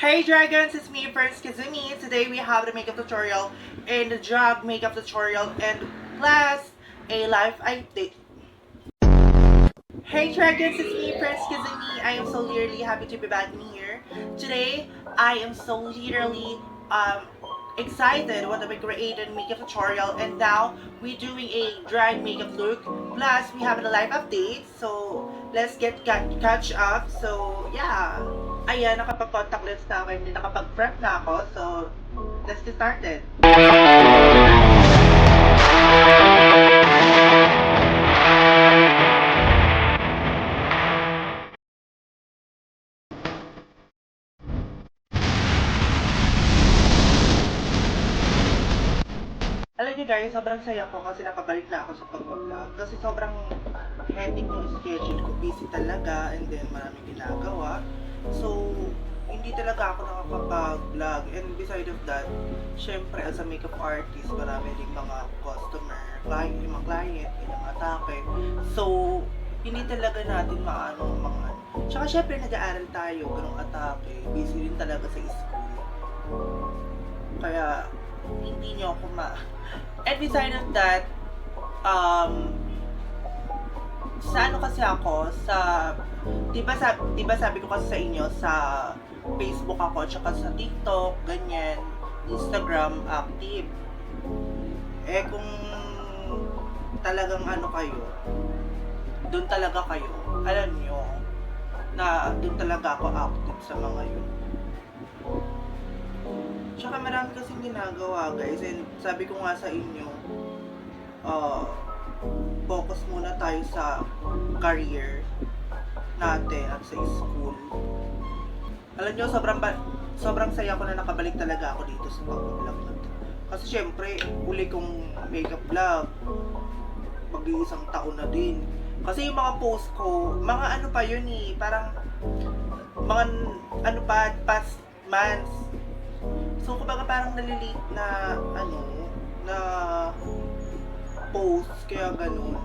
Hey Dragons, it's me, Prince Kazumi. Today we have the makeup tutorial and the drag makeup tutorial and plus a life update. Hey Dragons, it's me, Prince Kazumi. I am so literally happy to be back here. Today, I am so literally excited what we created makeup tutorial, and now we're doing a drag makeup look. Plus, we have the live update. So, let's get catch up. So, yeah. Ayan, nakapag-contact lens na ako and nakapag-prep na ako. So, let's get started. Alam niyo guys, sobrang saya ko kasi nakabalik na ako sa pag-vlog. Kasi sobrang hectic yung schedule ko. Busy talaga and then maraming ginagawa. So, hindi talaga ako nakakapag-vlog. And beside of that, syempre as a makeup artist, marami ding mga customer, client, yung mga client, yung atake. So, hindi talaga natin maano mga... Tsaka syempre nag-aaral tayo, ganong atake. Busy rin talaga sa school. Kaya, hindi nyo ako And beside of that, sa ano kasi ako, diba sabi ko kasi sa inyo, sa Facebook ako, tsaka sa TikTok, ganyan, Instagram, active. Eh kung talagang ano kayo, doon talaga kayo, alam nyo, na doon talaga ako active sa mga yun. Tsaka marami kasing ginagawa guys, and sabi ko nga sa inyo, focus muna tayo sa career natin at sa school. Alam nyo, sobrang saya ko na nakabalik talaga ako dito sa pag-vlog na to. Kasi syempre, uli kong makeup vlog, mag-iisang taon na din. Kasi yung mga post ko, mga ano pa yun eh, parang mga ano pa, past months. So, kumbaga parang nalilate na, na post, kaya ganun.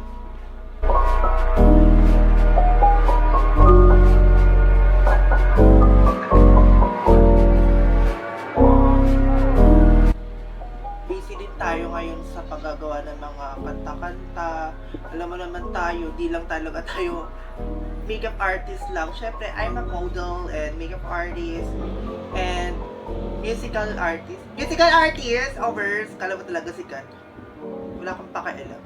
Busy din tayo ngayon sa paggagawa ng mga kanta-kanta. Alam mo naman tayo, di lang talaga tayo makeup artist lang. Syempre, I'm a model and makeup artist and musical artist. Musical artist! Overs! Kala mo talaga sikat. Wala kang pakialam.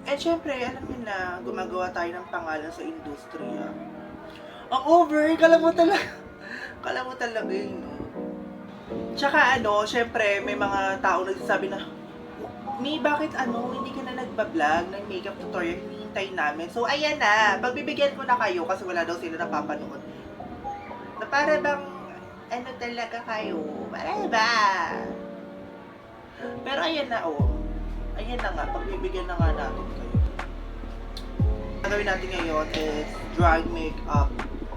And syempre, alam mo na, gumagawa tayo ng pangalan sa industriya. Ang over! Kala mo talaga yun. Tsaka syempre, may mga tao nagsasabi na, May, bakit hindi ka na nagbablog ng makeup tutorial, hinihintay namin. So, ayan na, pagbibigyan ko na kayo kasi wala daw sila napapanood. Na para bang, talaga kayo? Para ba? Pero ayan na, ayan na nga, pagbibigyan na nga natin kayo. Ang gawin natin ngayon is drag makeup.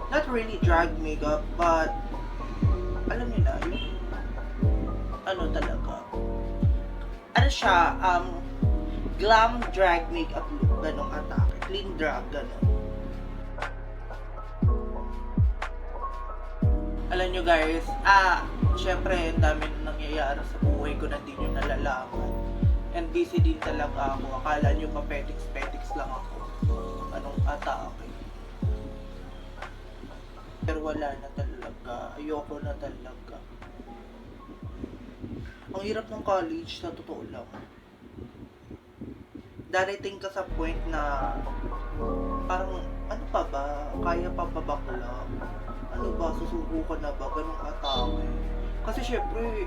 Not really drag makeup, but alam niyo na, yung talaga. Ano siya, glam drag makeup look, ganong atake. Clean drag, ganon. Alam nyo guys, syempre, ang dami na nangyayari sa buhay ko na di nyo nalalaman. And busy din talaga ako. Akala nyo pa petiks lang ako. Anong atake. Pero wala na talaga. Ayoko na talaga. Ang hirap ng college, sa totoo lang. Darating ka sa point na parang, ano pa ba? Kaya pa ba bakla? Ano ba? Susuko ka na ba? Ganong atake. Kasi syempre,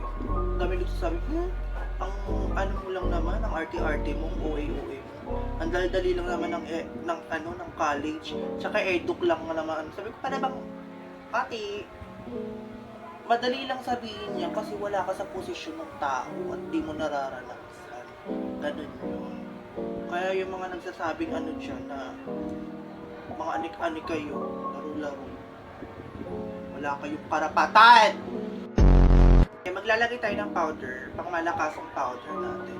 dami nagsasabi, ang ano mo lang naman, ang arte-arte mo, OA-OA mo. Ang dali-dali lang naman ng college. Tsaka eduk lang naman. Sabi ko, para bang, ate, madali lang sabihin niya kasi wala ka sa posisyon ng tao at di mo nararanasan. Ganun yun. Kaya yung mga nagsasabing dyan na mga anik-anik kayo, laro-laro, wala kayong karapatan! Maglalagay tayo ng powder, pang malakasang powder natin.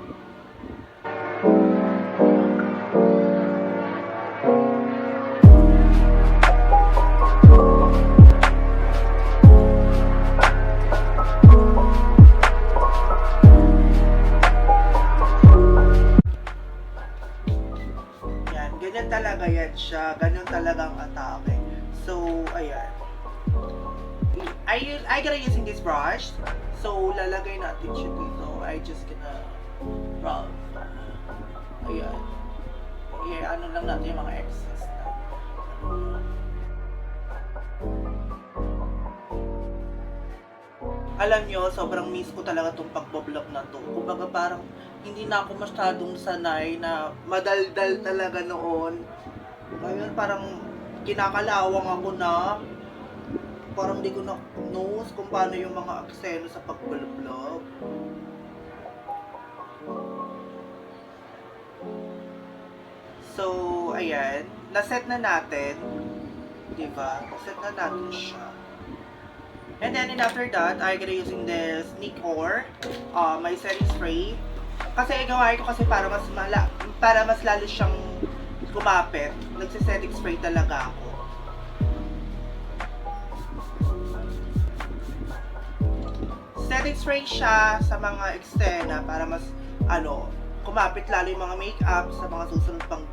siya. Ganun talagang atake. So, ayan. I gonna using this brush. So, lalagay natin siya dito. I just gonna rub. Ayan. Ano lang natin yung mga excess na. Alam nyo, sobrang miss ko talaga itong pagbablog na to. Kumbaga parang hindi na ako masyadong sanay na madaldal talaga noon. Ngayon parang kinakalawang ako na. Parang di ko na knows kung paano yung mga akseno sa pagbablog. So, ayan. Naset na natin. Diba? Naset na natin siya. And then, after that, I'm gonna using this Nicor, my setting spray. Kasi gawain ko kasi para mas lalo siyang kumapit. Nagsisetting spray talaga ako. Setting spray siya sa mga eksena para mas, kumapit lalo yung mga makeup sa mga susunod pang,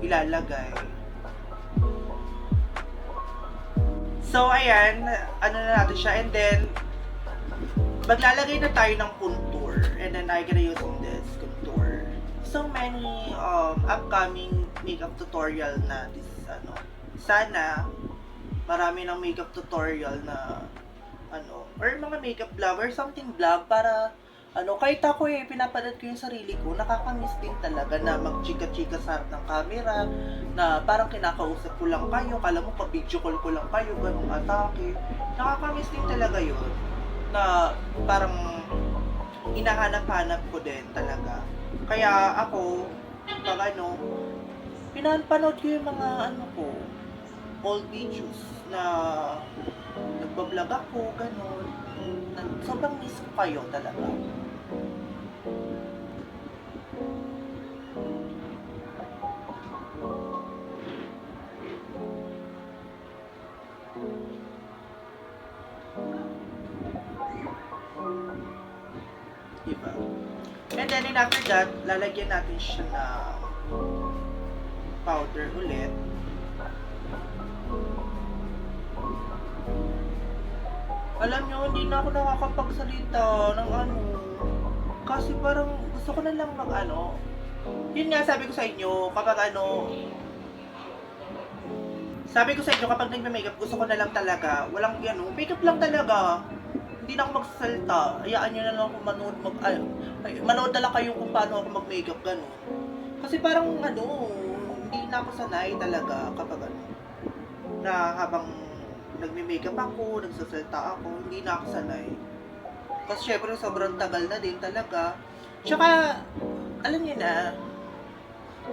ilalagay. So, ayan, na natin siya. And then, maglalagay na tayo ng contour. And then, I'm gonna using this contour. So many upcoming makeup tutorial na this, sana, marami ng makeup tutorial na, or mga makeup vlog or something vlog para, kahit ako pinapanood ko yung sarili ko, nakakamiss din talaga na mag-chika-chika sa harap ng camera, na parang kinakausap ko lang kayo, kala mo pa-video call ko lang kayo, ganung atake. Nakakamiss din talaga yun, na parang hinahanap-hanap ko din talaga. Kaya ako, pag pinapanood ko yung mga old videos na nagbablog ako, ganun. Sobrang miss ko kayo talaga. Diba? And then after that, lalagyan natin siya ng powder ulit. Alam nyo, hindi na ako nakakapagsalita ng kasi parang gusto ko na lang yun nga sabi ko sa inyo, kapag sabi ko sa inyo, kapag nagme-makeup, gusto ko na lang talaga, walang makeup lang talaga. Hindi na ako magsasalita. Hayaan nyo na lang ako manood na lang kayo kung paano ako mag-makeup, gano'n. Kasi parang hindi na ako sanay talaga kapag na habang nagme-makeup ako, nagsasalita ako, hindi na ako sanay. Kasi syempre sobrang tagal na din talaga. Tsaka, alam niyo na,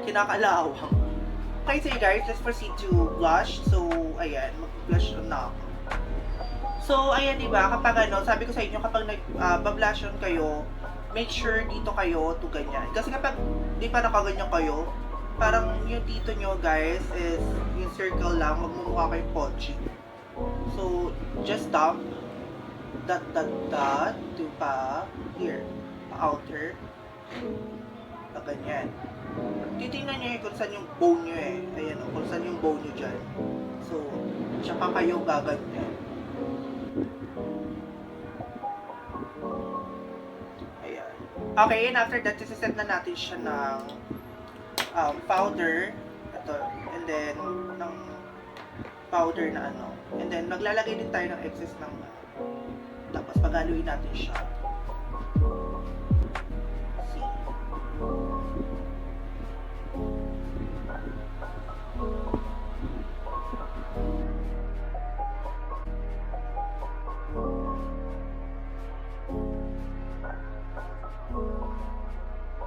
kinakalawang. Okay, so guys, let's proceed to blush. So, ayan, mag-blush na ako. So, ayan, diba, kapag sabi ko sa inyo, kapag nag-blush on kayo, make sure dito kayo to ganyan. Kasi kapag di pa nakaganyan kayo, parang yung dito nyo, guys, is yung circle lang, magmumukha kayo pochi. So, just dot, pa, here, pa-outer, pa ganyan. Titingnan nyo kung saan yung bone nyo ayan kung saan yung bone nyo dyan. So, tsaka kayo gaganyan. Ayan. Okay, and after that, isiset na natin siya ng powder. Ito, and then, ng powder na and then, maglalagay din tayo ng excess ng tapos paghaluin natin siya. See?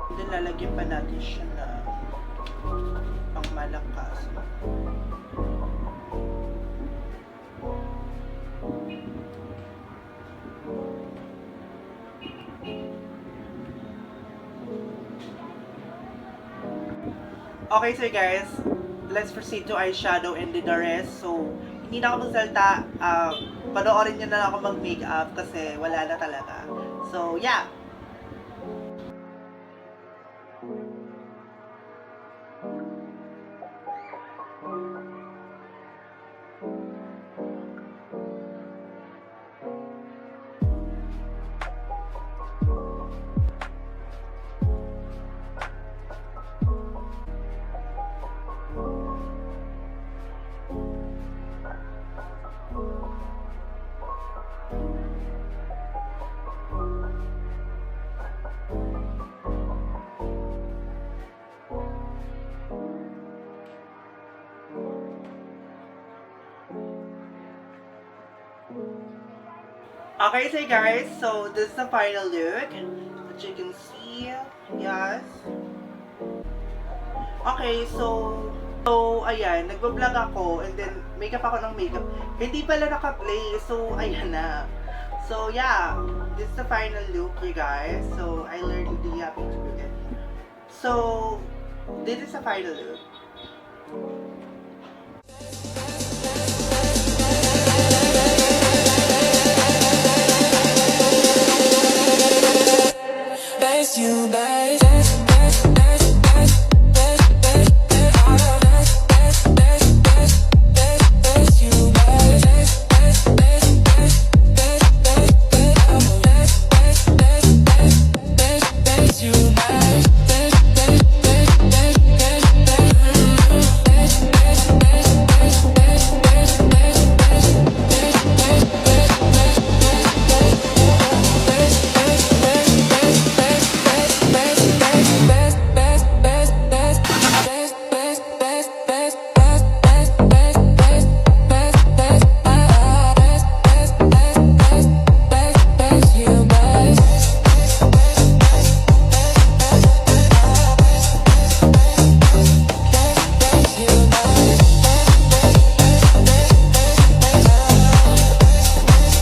And then, lalagyan pa natin siya na pang malakas. Okay, so guys, let's proceed to eyeshadow and the rest. So, hindi na ako magsalita. Panoorin nyo na lang ako mag-makeup kasi wala na talaga. So, yeah! Okay, so guys, so this is the final look. As you can see, yes. Okay, so ayan, nagbablog ako and then makeup ako ng makeup. Hindi pala naka-play, so ayan na. So yeah, this is the final look, you guys. So I learned the happy to do it. So this is the final look.